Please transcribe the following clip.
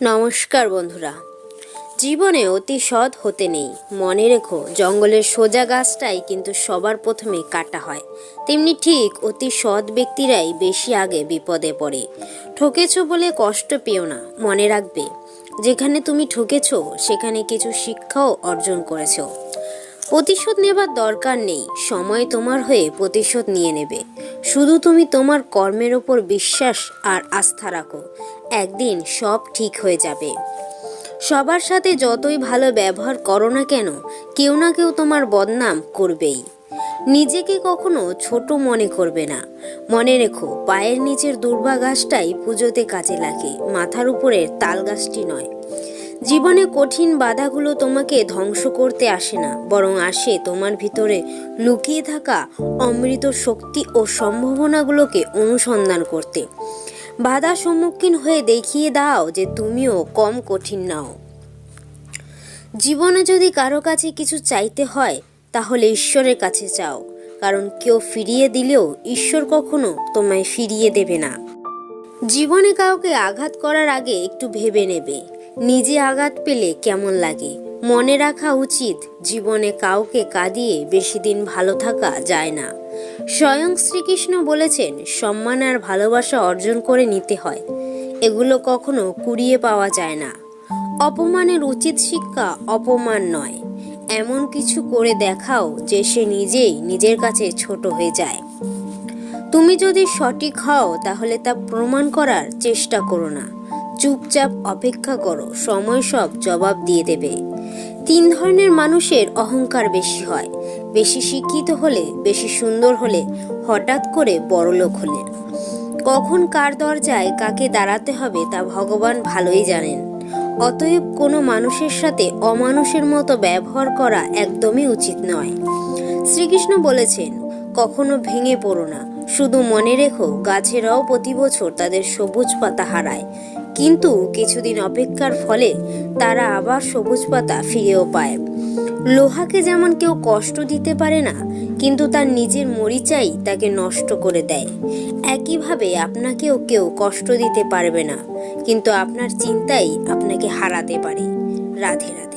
নমস্কার বন্ধুরা। জীবনে অতি সৎ হতে নেই। মনে রেখো, জঙ্গলের সোজা গাছটাই কিন্তু সবার প্রথমে কাটা হয়। তেমনি ঠিক অতি সৎ ব্যক্তিরাই বেশি আগে বিপদে পড়ে। ঠকেছো বলে কষ্ট পেও না, মনে রাখবে যেখানে তুমি ঠকেছো সেখানে কিছু শিক্ষাও অর্জন করেছো। প্রতিশোধ নেবার দরকার নেই, সময় তোমার হয়ে প্রতিশোধ নিয়ে নেবে। শুধু তুমি তোমার কর্মের ওপর বিশ্বাস আর আস্থা রাখো, একদিন সব ঠিক হয়ে যাবে। সবার সাথে যতই ভালো ব্যবহার করো না কেন, কেউ না কেউ তোমার বদনাম করবেই। নিজেকে কখনো ছোট মনে করবে না। মনে রেখো, পায়ের নিচের দূর্বা গাছটাই পুজোতে কাজে লাগে, মাথার উপরের তাল গাছটি নয়। জীবনে কঠিন বাধাগুলো তোমাকে ধ্বংস করতে আসে না, বরং আসে তোমার ভিতরে লুকিয়ে থাকা অমৃত শক্তি ও সম্ভাবনাগুলোকে অনুসন্ধান করতে। বাধার সম্মুখীন হয়ে দেখিয়ে দাও যে তুমিও কম কঠিন নাও। জীবনে যদি কারো কাছে কিছু চাইতে হয় তাহলে ঈশ্বরের কাছে চাও, কারণ কেউ ফিরিয়ে দিলেও ঈশ্বর কখনো তোমায় ফিরিয়ে দেবে না। জীবনে কাউকে আঘাত করার আগে একটু ভেবে নেবে, নিজে আঘাত পেলে কেমন লাগে। মনে রাখা উচিত, জীবনে কাউকে কাঁদিয়ে বেশি দিন ভালো থাকা যায় না। স্বয়ং শ্রীকৃষ্ণ বলেছেন, সম্মান আর ভালোবাসা অর্জন করে নিতে হয়, এগুলো কখনো কুড়িয়ে পাওয়া যায় না। অপমানের উচিত শিক্ষা অপমান নয়, এমন কিছু করে দেখাও যে সে নিজেই নিজের কাছে ছোট হয়ে যায়। তুমি যদি সঠিক হও তাহলে তা প্রমাণ করার চেষ্টা করো না, চুপচাপ অপেক্ষা করো, সময় সব জবাব দিয়ে দেবে। 3 ধরনের মানুষের অহংকার বেশি হয়: বেশি শিক্ষিত হলে, বেশি সুন্দর হলে, হঠাৎ করে বড়লোক হলে। কখন কার দরজায় কাকে দাঁড়াতে হবে তা ভগবান ভালোই জানেন। অতএব কোনো মানুষের সাথে অমানুষের মতো ব্যবহার করা একদমই উচিত নয়। শ্রীকৃষ্ণ বলেছেন, কখনো ভেঙে পড়ো না। শুধু মনে রেখো, গাছেরাও প্রতি বছর তাদের সবুজ পাতা হারায়, কিন্তু কিছুদিন অপেক্ষার ফলে তারা আবার সবুজ পাতা ফিরেও পায়। লোহাকে যেমন কেউ কষ্ট দিতে পারে না, কিন্তু তার নিজের মরিচাই তাকে নষ্ট করে দেয়, একইভাবে আপনাকেও কেউ কষ্ট দিতে পারবে না, কিন্তু আপনার চিন্তাই আপনাকে হারাতে পারে। রাধে রাধে।